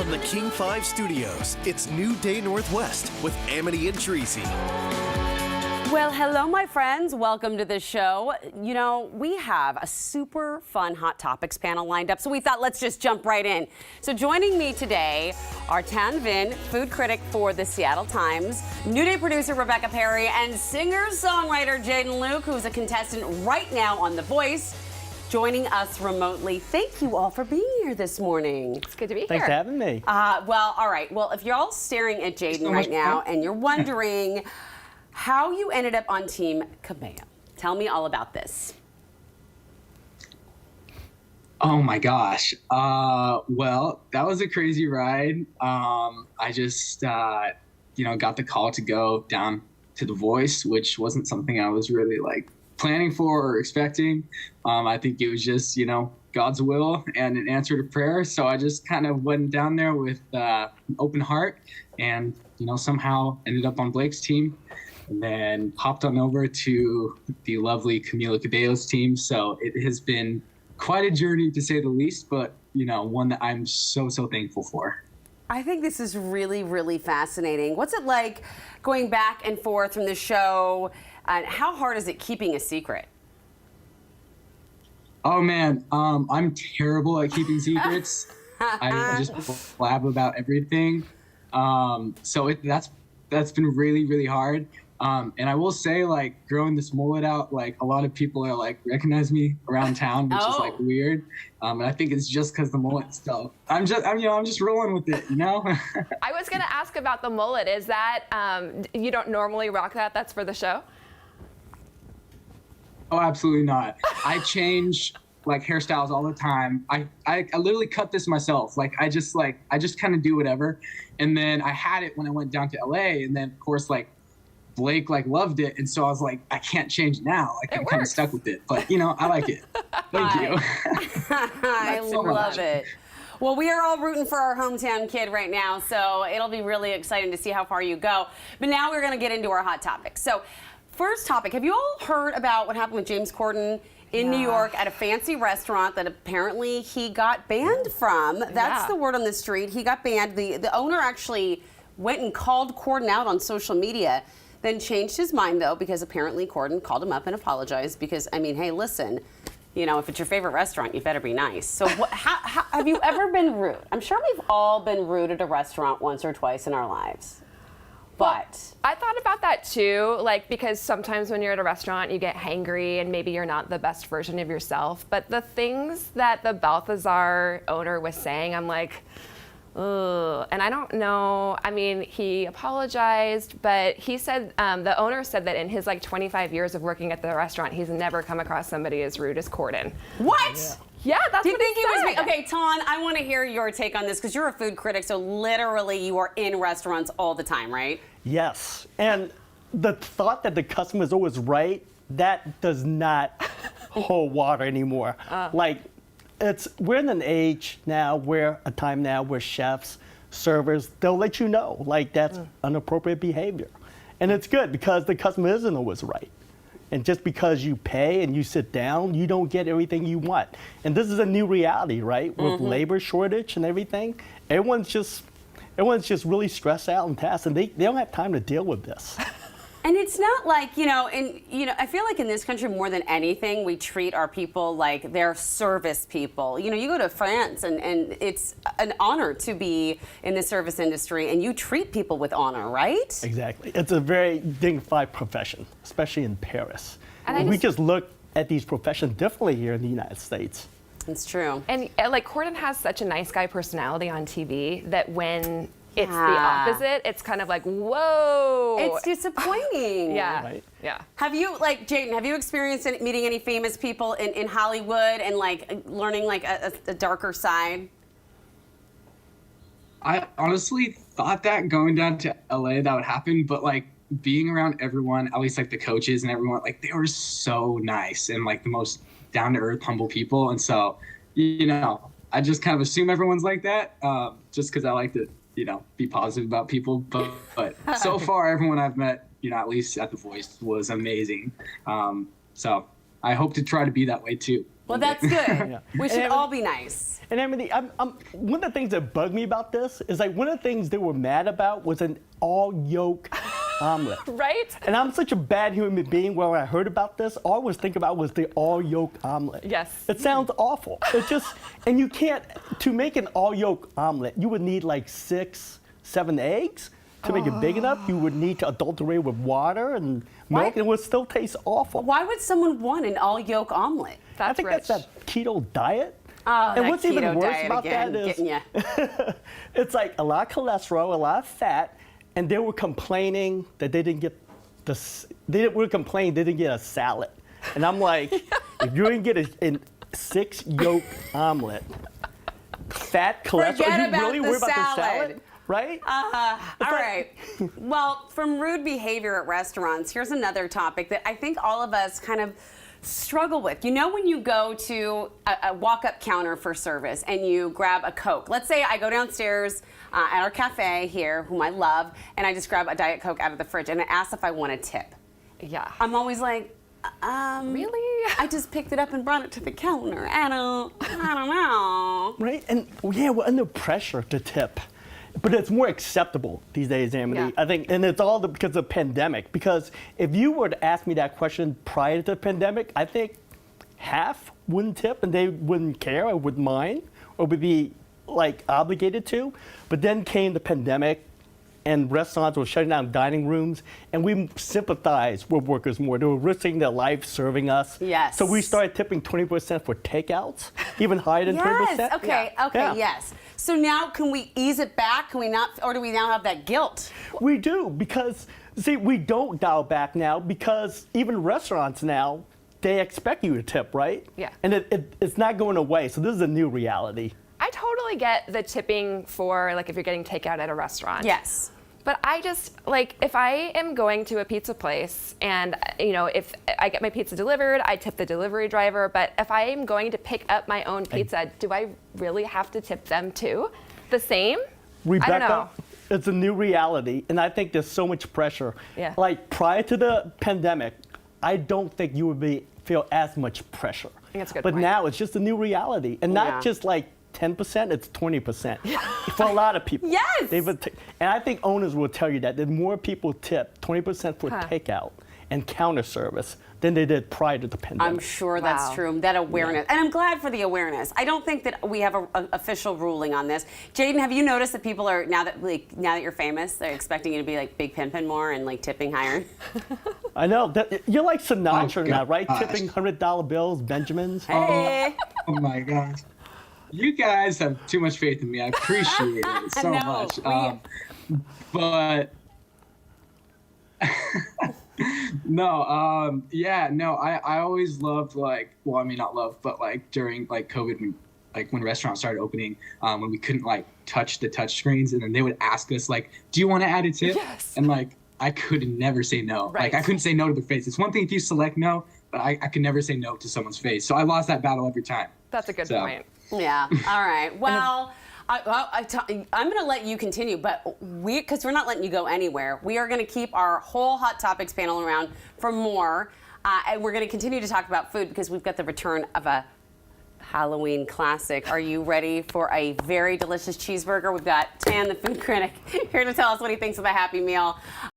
From the King 5 studios, it's New Day Northwest with Amity and Tracy. Well, hello, my friends. Welcome to the show. You know, we have a super fun Hot Topics panel lined up, so we thought let's just jump right in. So joining me today are Tan Vinh, food critic for the Seattle Times, New Day producer Rebecca Perry, and singer-songwriter Jaeden Luke, who's a contestant right now on The Voice, joining us remotely. Thank you all for being here this morning. It's good to be here. Thanks for having me. Well, all right. Well, if you're all staring at Jaeden right now and you're wondering how you ended up on Team Cabello, tell me all about this. Oh my gosh. Well, that was a crazy ride. I just, got the call to go down to The Voice, which wasn't something I was really planning for or expecting. I think it was just, God's will and an answer to prayer. So I just kind of went down there with an open heart and, somehow ended up on Blake's team and then hopped on over to the lovely Camila Cabello's team. So it has been quite a journey to say the least, but, one that I'm so thankful for. I think this is really, really fascinating. What's it like going back and forth from the show? And how hard is it keeping a secret? Oh man, I'm terrible at keeping secrets. I just blab about everything. So that's been really, really hard. And I will say, growing this mullet out, a lot of people are recognize me around town, which is weird. And I think it's just because the mullet. So I'm just rolling with it, I was gonna ask about the mullet. Is that you don't normally rock that? That's for the show? Oh, absolutely not. I change hairstyles all the time. I literally cut this myself. I just kind of do whatever. And then I had it when I went down to LA, and then of course Blake loved it, and so I was I can't change now. I'm kind of stuck with it, but I like it. Thank you. I love it. Well, we are all rooting for our hometown kid right now, so it'll be really exciting to see how far you go. But now we're going to get into our hot topics. So, first topic, have you all heard about what happened with James Corden in New York at a fancy restaurant that apparently he got banned from? That's the word on the street. He got banned. The owner actually went and called Corden out on social media, then changed his mind, though, because apparently Corden called him up and apologized because, hey, listen, if it's your favorite restaurant, you better be nice. So how have you ever been rude? I'm sure we've all been rude at a restaurant once or twice in our lives. But I thought about that too, because sometimes when you're at a restaurant, you get hangry and maybe you're not the best version of yourself. But the things that the Balthazar owner was saying, I'm ugh. And I don't know. He apologized, but he said, the owner said that in his 25 years of working at the restaurant, he's never come across somebody as rude as Corden. what? Yeah, that's Do you what think he it was said. me? Okay, Tan, I want to hear your take on this because you're a food critic, so literally you are in restaurants all the time, right? Yes. And the thought that the customer is always right, that does not hold water anymore. We're in an age now a time now where chefs, servers, they'll let you know that's inappropriate behavior. And it's good because the customer isn't always right. And just because you pay and you sit down, you don't get everything you want. And this is a new reality, right? With labor shortage and everything, everyone's just really stressed out and tasked, and they don't have time to deal with this. And it's not I feel like in this country more than anything, we treat our people like they're service people. You go to France and it's an honor to be in the service industry, and you treat people with honor, right? Exactly. It's a very dignified profession, especially in Paris. And we just look at these professions differently here in the United States. It's true. And Corden has such a nice guy personality on TV that when it's the opposite, it's kind of whoa. It's disappointing. Yeah. Right. Yeah. Have you, Jaeden, have you experienced meeting any famous people in Hollywood and learning a darker side? I honestly thought that going down to LA that would happen, but being around everyone, at least the coaches and everyone, they were so nice and the most down to earth, humble people. And so, I just kind of assume everyone's like that, just because I like to, be positive about people. But so far, everyone I've met, at least at The Voice, was amazing. So I hope to try to be that way too. Well, that's good. Yeah. We should all be nice. And Amity, one of the things that bugged me about this is like one of the things they were mad about was an all yolk omelet. Right? And I'm such a bad human being where when I heard about this, all I was thinking about was the all yolk omelet. Yes. It sounds awful. It's just, and you can't, to make an all yolk omelet, you would need like 6, 7 eggs. To make it big enough, you would need to adulterate with water and milk, and it would still taste awful. Why would someone want an all yolk omelet? I think rich. that's that keto diet. Oh, and that what's even keto worse diet about again, that is getting ya. it's like a lot of cholesterol, a lot of fat, and they were complaining that they didn't get they were complaining they didn't get a salad. And I'm like, if you didn't get a 6 yolk omelet, fat cholesterol, Forget are you about really the worried about the salad. salad? Right? All right. Well, from rude behavior at restaurants, here's another topic that I think all of us kind of struggle with. You know, when you go to a walk-up counter for service and you grab a Coke. Let's say I go downstairs at our cafe here, whom I love, and I just grab a Diet Coke out of the fridge and I ask if I want a tip. Yeah. I'm always like, really? I just picked it up and brought it to the counter. I don't know. Right? And yeah, we're under pressure to tip. But it's more acceptable these days, Amity. Yeah. I think, and it's all because of the pandemic. Because if you were to ask me that question prior to the pandemic, I think half wouldn't tip and they wouldn't care or wouldn't mind or would be like obligated to. But then came the pandemic and restaurants were shutting down dining rooms, and we sympathized with workers more. They were risking their life serving us. Yes. So we started tipping 20% for takeouts, even higher than 20%. Yes. Okay. Yeah. Okay. Yeah. Yes. So now, can we ease it back? Can we not, or do we now have that guilt? We do, because, see, we don't dial back now because even restaurants now, they expect you to tip, right? Yeah. And it's not going away, so this is a new reality. I totally get the tipping for, like, if you're getting takeout at a restaurant. Yes. But I just, like, if I am going to a pizza place and, you know, if I get my pizza delivered, I tip the delivery driver. But if I am going to pick up my own pizza, do I really have to tip them too? The same? Rebecca, I don't know. it's a new reality, and I think there's so much pressure. Yeah. Like, prior to the pandemic, I don't think you would feel as much pressure. I think that's a good But point. now it's just a new reality, and not Yeah. just like 10%, it's 20%. For a lot of people. Yes! And I think owners will tell you that more people tip 20% for takeout and counter service than they did prior to the pandemic. I'm sure that's Wow. true. That awareness, and I'm glad for the awareness. I don't think that we have an official ruling on this. Jaeden, have you noticed that people are now that you're famous, they're expecting you to be like Big Pimpin' more and like tipping higher? I know. You're like Sinatra Oh, now, right? gosh. Tipping $100 bills, Benjamins. Hey. Oh my gosh. You guys have too much faith in me. I appreciate it so No, much. we- But no, yeah, no, I always loved like, well, I mean, not love, but like during like COVID, when restaurants started opening, when we couldn't like touch the touch screens, and then they would ask us like, do you want to add a tip? Yes. And like, I could never say no. Right. Like I couldn't say no to their face. It's one thing if you select no, but I could never say no to someone's face. So I lost that battle every time. That's a good So. point. Yeah. All right. Well, I'm going to let you continue, but because we're not letting you go anywhere, we are going to keep our whole Hot Topics panel around for more, and we're going to continue to talk about food because we've got the return of a Halloween classic. Are you ready for a very delicious cheeseburger? We've got Tan, the food critic, here to tell us what he thinks of the Happy Meal.